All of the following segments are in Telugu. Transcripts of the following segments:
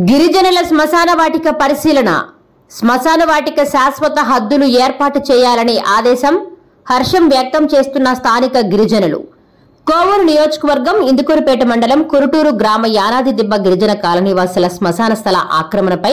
గిరిజనుల శ్మశాన వాటిక పరిశీలన. శ్మశాన వాటిక శాశ్వత హద్దులు ఏర్పాటు చేయాలని ఆదేశం. హర్షం వ్యక్తం చేస్తున్న స్థానిక గిరిజనులు. కోవూరు నియోజకవర్గం ఇందుకూరుపేట మండలం కురుటూరు గ్రామ యానాది దిబ్బ గిరిజన కాలనీవాసుల శ్మశాన స్థల ఆక్రమణపై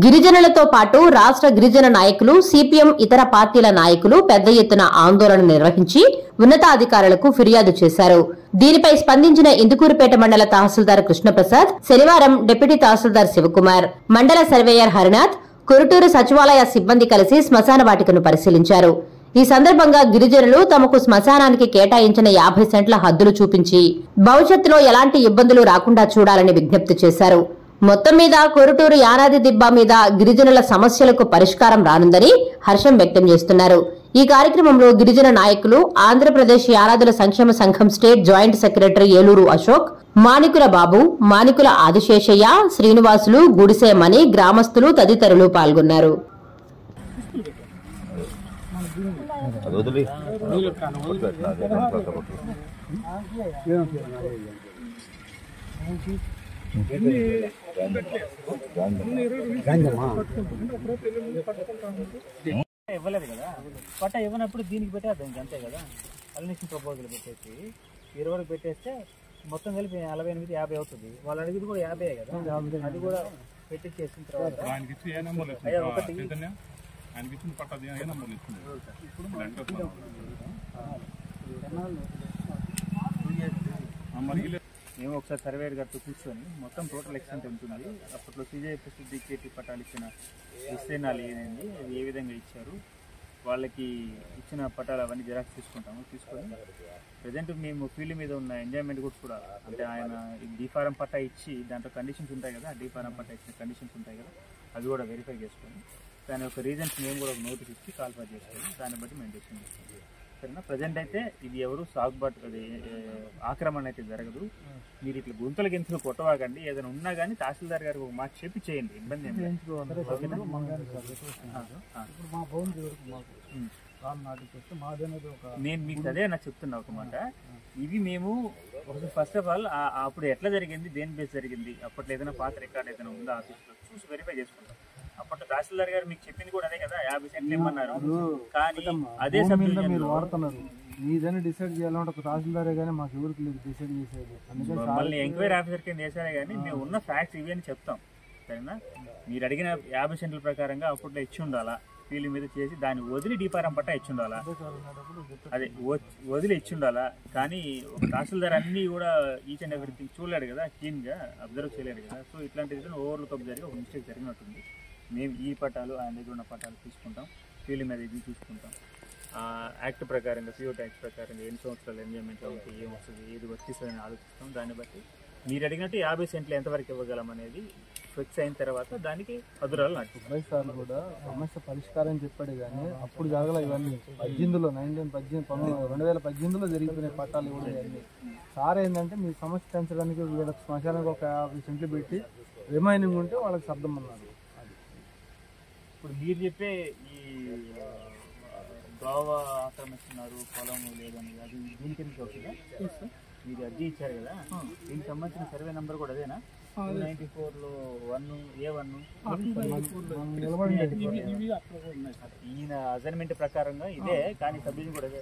గిరిజనులతో పాటు రాష్ట్ర గిరిజన నాయకులు, సిపిఎం, ఇతర పార్టీల నాయకులు పెద్ద ఎత్తున ఆందోళన నిర్వహించి ఉన్నతాధికారులకు ఫిర్యాదు చేశారు. దీనిపై స్పందించిన ఇందుకూరుపేట మండల తహసీల్దార్ కృష్ణప్రసాద్ శనివారం డిప్యూటీ తహసీల్దార్ శివకుమార్, మండల సర్వేయర్ హరినాథ్, కురుటూరు సచివాలయ సిబ్బంది కలిసి శ్మశాన వాటికను పరిశీలించారు. ఈ సందర్భంగా గిరిజనులు తమకు శ్మశానానికి కేటాయించిన 50 సెంట్ల హద్దులు చూపించి భవిష్యత్తులో ఎలాంటి ఇబ్బందులు రాకుండా చూడాలని విజ్ఞప్తి చేశారు. మొత్తం మీద కురుటూరు యానాది దిబ్బ మీద గిరిజనుల సమస్యలకు పరిష్కారం రానుందని హర్షం వ్యక్తం చేస్తున్నారు. ఈ కార్యక్రమంలో గిరిజన నాయకులు, ఆంధ్రప్రదేశ్ యానాదుల సంక్షేమ సంఘం state joint secretary Eluru Ashok, Manikula Babu, Manikula Adiseshaiah, Srinivasulu, Gudise Mani, గ్రామస్తులు తదితరులు పాల్గొన్నారు. ఇవ్వలేదు కదా, పట్ట ఇవ్వనప్పుడు దీనికి పెట్టేద్దాం అంతే కదా. అలినేషన్ ప్రపోజల్ పెట్టేసి 20 వరకు పెట్టేస్తే మొత్తం కలిపి 48, 50 అవుతుంది. వాళ్ళు అడిగింది కూడా 50 కదా, అది కూడా పెట్టి చేసిన తర్వాత మేము ఒకసారి సర్వేర్ గారితో కూర్చొని మొత్తం టోటల్ ఎక్స్టెంట్ ఉంటుంది, అప్పట్లో సిజే డికేటీ పట్టాలు ఇచ్చిన విస్తీర్ణాలు ఏమైంది, అవి ఏ విధంగా ఇచ్చారు, వాళ్ళకి ఇచ్చిన పట్టాలు అవన్నీ జిరాక్స్ తీసుకుంటాము. తీసుకొని ప్రజెంట్ మేము ఫీల్డ్ మీద ఉన్న ఎంజాయ్మెంట్ కూడా చూడాలి. అంటే ఆయన డీఫారం పట్టా ఇచ్చి దాంట్లో కండిషన్స్ ఉంటాయి కదా, డీఫారం పట్టా ఇచ్చిన కండిషన్స్ ఉంటాయి కదా, అవి కూడా వెరిఫై చేసుకొని దాని యొక్క రీజన్స్ మేము కూడా ఒక నోటీస్ ఇచ్చి కాల్ఫర్ చేసుకొని దాన్ని బట్టి మేము డెసిషన్ చేస్తాం. సరేనా? ప్రజెంట్ అయితే ఇది ఎవరు సాగుబాటు అది ఆక్రమణ అయితే జరగదు. మీరు ఇట్లా గుంతల గింతలు కొట్టవాకండి. ఏదైనా ఉన్నా కానీ తహసీల్దార్ గారికి ఒక మాట చెప్పి చేయండి, ఇబ్బంది ఏం లేదు. నేను మీకు అదే నాకు చెప్తున్నా ఒక మాట. ఇవి మేము ఫస్ట్ ఆఫ్ ఆల్ అప్పుడు ఎట్లా జరిగింది, దేని బేస్ జరిగింది, అప్పట్లో ఏదైనా పాత రికార్డ్ ఏదైనా ఉందా ఆఫీస్లో చూసి వెరిఫై చేసుకుంటాం. అప్పట్లో తహసీల్దార్ గారు మీకు చెప్పింది కూడా అదే కదా, 50 సెంట్లు ఇమ్మన్నారు. కానీ అదే సబ్డివిజన్ మీరు వాడుతున్నారు. మీదని డిసైడ్ చేయాలంటే ఒక తహసీల్దారే కానీ మాకు ఎవరికి లేదు డిసైడ్ చేసేది. మళ్ళీ ఎంక్వైరీ ఆఫీసర్ కింద చేశారే కానీ మేము ఉన్న ఫ్యాక్ట్స్ ఇవి అని చెప్తాం. సరేనా? మీరు అడిగిన 50 సెంట్ల ప్రకారంగా అప్పట్లో ఇచ్చి ఉండాలా, ఫీల్డ్ మీద చేసి దాన్ని వదిలి డీపారం పట్టా ఇచ్చి ఉండాలా, అదే వదిలి ఇచ్చి ఉండాలా. కానీ ఒక తహసీల్దార్ అన్నీ కూడా ఈచ్ అండ్ ఎవ్రీథింగ్ చూడలేడు కదా, క్లీన్గా అబ్జర్వ్ చేయలేడు కదా. సో ఇట్లాంటిది ఓవర్లుక్ జరిగి ఒక మిస్టేక్ జరిగినట్టుంది. మేము ఈ పట్టాలు ఆయన దగ్గర ఉన్న పట్టాలు తీసుకుంటాం, ఫీల్డ్ మీద ఇది తీసుకుంటాం. యాక్ట్ ప్రకారంగా, పిఓ ట్యాక్స్ ప్రకారంగా ఎన్ని సంవత్సరాలు ఎంజాయ్మెంట్లో ఉంటే ఏం వస్తుంది, ఏది వర్తిస్తుందని ఆలోచిస్తాం. దాన్ని బట్టి మీరు అడిగినట్టు 50 సెంట్లు ఎంతవరకు ఇవ్వగలం అనేది ఫిక్స్ అయిన తర్వాత దానికి అదురాలు నడుపుతాం. సార్ కూడా సమస్య పరిష్కారం చెప్పాడు కానీ అప్పుడు జరగల ఇవన్నీ 2018లో జరిగిపోయిన పట్టాలు కూడా ఇవన్నీ. సార్ ఏంటంటే మీ సమస్య పెంచడానికి వీళ్ళకి శ్మశానానికి ఒక 50 సెంట్లు పెట్టి రిమైనింగ్ ఉంటే వాళ్ళకి శబ్దం అన్నారు. ఇప్పుడు మీరు చెప్పే ఈ దోవ ఆక్రమిస్తున్నారు, పొలం లేదని, అది దీనికి ఎందుకు అవుతుందా? మీరు అర్జీ ఇచ్చారు కదా, దీనికి సంబంధించిన సర్వే నెంబర్ కూడా అదేనా? 94లో 1A1 ఈయన అసైన్మెంట్ ప్రకారంగా ఇదే, కానీ సబ్డివిజన్ కూడా అదే.